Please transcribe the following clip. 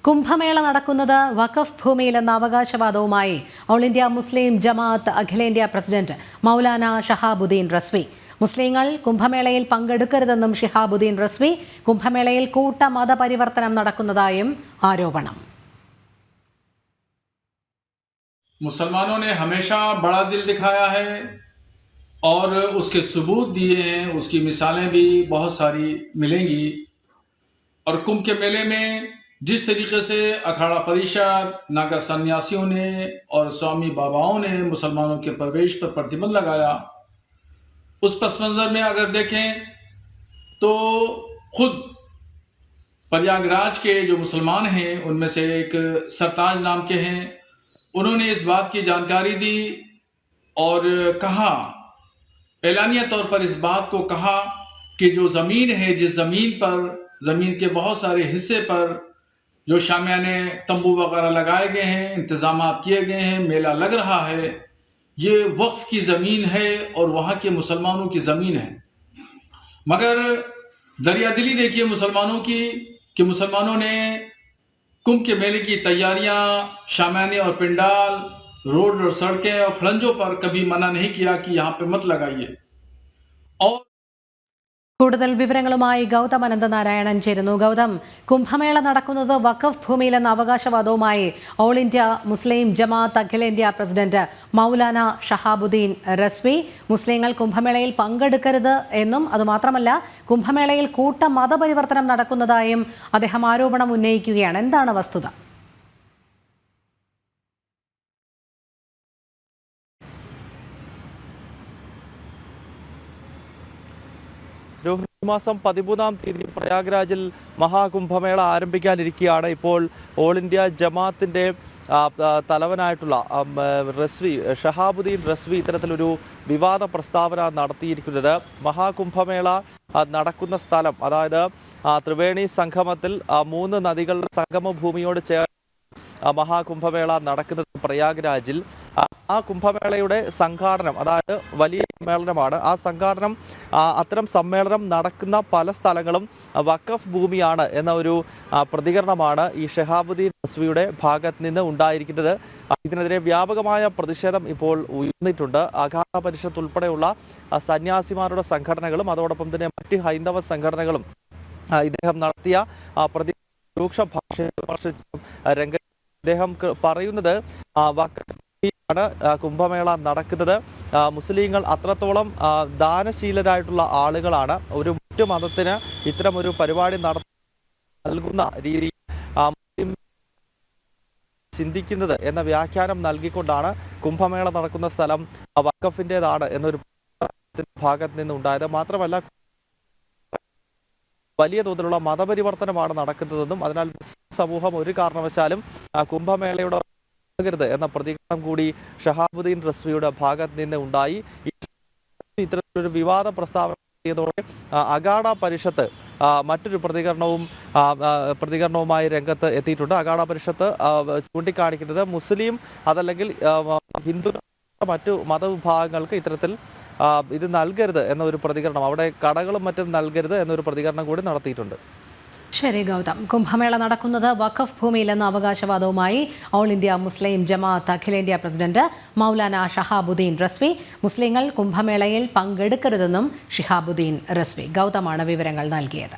കുംഭമേള നടക്കുന്നത് വഖഫ് ഭൂമിയിലെന്ന അവകാശവാദവുമായി all India Muslim ജമാഅത്ത് അഖിലേന്ത്യാ president Maulana Shahabuddin Razvi. മുസ്ലിങ്ങൾ കുംഭമേളയിൽ പങ്കെടുക്കരുതെന്നും ഷിഹാബുദ്ദീൻ റസ്വി. കുംഭമേളയിൽ കൂട്ട മതപരിവർത്തനം നടക്കുന്നതായും ആരോപണം. मुसलमानों ने हमेशा बड़ा दिल दिखाया है और उसके सबूत दिए हैं, उसकी मिसालें भी बहुत सारी मिलेंगी। और कुंभ के मेले में जिस तरीके से अखाड़ा परिषद, नागा सन्यासियों ने और स्वामी बाबाओं ने मुसलमानों के प्रवेश पर प्रतिबंध लगाया, उस पस मंजर में अगर देखें तो खुद प्रयागराज के जो मुसलमान हैं उनमें से एक सरताज नाम के हैं, उन्होंने इस बात की जानकारी दी और कहा, एलानिया तौर पर इस बात को कहा कि जो ज़मीन है, जिस ज़मीन पर, ज़मीन के बहुत सारे हिस्से पर जो शामियाने तंबू वगैरह लगाए गए हैं, इंतजाम किए गए हैं, मेला लग रहा है, ये वक्फ की ज़मीन है और वहाँ के मुसलमानों की ज़मीन है। मगर दरिया दिली देखिए मुसलमानों की कि मुसलमानों ने कुंभ के मेले की तैयारियां, शामियाने और पिंडाल, रोड और सड़कें और फलंजों पर कभी मना नहीं किया कि यहाँ पे मत लगाइए। और കൂടുതൽ വിവരങ്ങളുമായി ഗൗതം അനന്തനാരായണൻ ചേരുന്നു. ഗൗതം, കുംഭമേള നടക്കുന്നത് വഖഫ് ഭൂമിയിലെന്ന അവകാശവാദവുമായി ഓൾ ഇന്ത്യ മുസ്ലിം ജമാഅത്ത് അഖിലേന്ത്യാ പ്രസിഡന്റ് മൗലാന ഷഹാബുദ്ദീൻ റസ്വി. മുസ്ലിങ്ങൾ കുംഭമേളയിൽ പങ്കെടുക്കരുത് എന്നും അതുമാത്രമല്ല കുംഭമേളയിൽ കൂട്ട മതപരിവർത്തനം നടക്കുന്നതായും അദ്ദേഹം ആരോപണം ഉന്നയിക്കുകയാണ്. എന്താണ് വസ്തുത? ഈ മാസം 13-ാം തീയതി പ്രയാഗ്രാജിൽ മഹാകുംഭമേള ആരംഭിക്കാനിരിക്കുകയാണ്. ഇപ്പോൾ ഓൾ ഇന്ത്യ ജമാഅത്തിന്റെ തലവനായിട്ടുള്ള റസ്വി, ഷഹാബുദ്ദീൻ റസ്വി ഇത്തരത്തിലൊരു വിവാദ പ്രസ്താവന നടത്തിയിരിക്കുന്നത്. മഹാകുംഭമേള നടക്കുന്ന സ്ഥലം, അതായത് ത്രിവേണി സംഗമത്തിൽ 3 നദികളുടെ സംഗമ ഭൂമിയോട് ചേർന്ന് മഹാകുംഭമേള നടക്കുന്നത് പ്രയാഗ്രാജിൽ. ആ കുംഭമേളയുടെ സംഘാടനം, അതായത് വലിയ സമ്മേളനമാണ്. ആ സംഘാടനം, അത്തരം സമ്മേളനം നടക്കുന്ന പല സ്ഥലങ്ങളും വഖഫ് ഭൂമിയാണ് എന്ന ഒരു പ്രതികരണമാണ് ഈ ഷഹാബുദ്ദീൻ റസ്വിയുടെ ഭാഗത്ത് നിന്ന് ഉണ്ടായിരിക്കുന്നത്. ഇതിനെതിരെ വ്യാപകമായ പ്രതിഷേധം ഇപ്പോൾ ഉയർന്നിട്ടുണ്ട്. അഖാഡ പരിഷത്ത് ഉൾപ്പെടെയുള്ള സന്യാസിമാരുടെ സംഘടനകളും അതോടൊപ്പം തന്നെ മറ്റ് ഹൈന്ദവ സംഘടനകളും ഇദ്ദേഹം നടത്തിയ രൂക്ഷ ഭാഷയിൽ വിമർശിച്ച അദ്ദേഹം പറയുന്നത് ാണ് കുംഭമേള നടക്കുന്നത്. മുസ്ലിങ്ങൾ അത്രത്തോളം ദാനശീലരായിട്ടുള്ള ആളുകളാണ്. ഒരു മറ്റു മതത്തിന് ഇത്തരം ഒരു പരിപാടി നൽകുന്ന രീതിയിൽ ചിന്തിക്കുന്നത് എന്ന വ്യാഖ്യാനം നൽകിക്കൊണ്ടാണ് കുംഭമേള നടക്കുന്ന സ്ഥലം വഖഫിൻ്റെതാണ് എന്നൊരു ഭാഗത്ത് നിന്നുണ്ടായത്. മാത്രമല്ല വലിയ തോതിലുള്ള മതപരിവർത്തനമാണ് നടക്കുന്നതെന്നും അതിനാൽ മുസ്ലിം സമൂഹം ഒരു കാരണവശാലും കുംഭമേളയുടെ എന്ന പ്രതികരണം കൂടി ഷഹാബുദ്ദീൻ റസ്വിയുടെ ഭാഗത്ത് നിന്ന് ഉണ്ടായി. ഇത്തരത്തിലൊരു വിവാദ പ്രസ്താവന ചെയ്തതോടെ അഖാഡ പരിഷത്ത് മറ്റൊരു പ്രതികരണവുമായി രംഗത്ത് എത്തിയിട്ടുണ്ട്. അഖാഡ പരിഷത്ത് ചൂണ്ടിക്കാണിക്കുന്നത് മുസ്ലിം അതല്ലെങ്കിൽ ഹിന്ദു മറ്റു മതവിഭാഗങ്ങൾക്ക് ഇത്തരത്തിൽ ഇത് നൽകരുത് എന്നൊരു പ്രതികരണം, അവിടെ കടകളും മറ്റും നൽകരുത് എന്നൊരു പ്രതികരണം കൂടി നടത്തിയിട്ടുണ്ട്. ശരി ഗൗതം, കുംഭമേള നടക്കുന്നത് വഖഫ് ഭൂമിയിലെന്ന അവകാശവാദവുമായി ഓൾ ഇന്ത്യ മുസ്ലിം ജമാഅത്ത് അഖിലേന്ത്യാ പ്രസിഡന്റ് മൗലാന ഷഹാബുദ്ദീൻ റസ്വി. മുസ്ലിങ്ങൾ കുംഭമേളയിൽ പങ്കെടുക്കരുതെന്നും ഷിഹാബുദ്ദീൻ റസ്വി. ഗൗതമാണ് വിവരങ്ങൾ നൽകിയത്.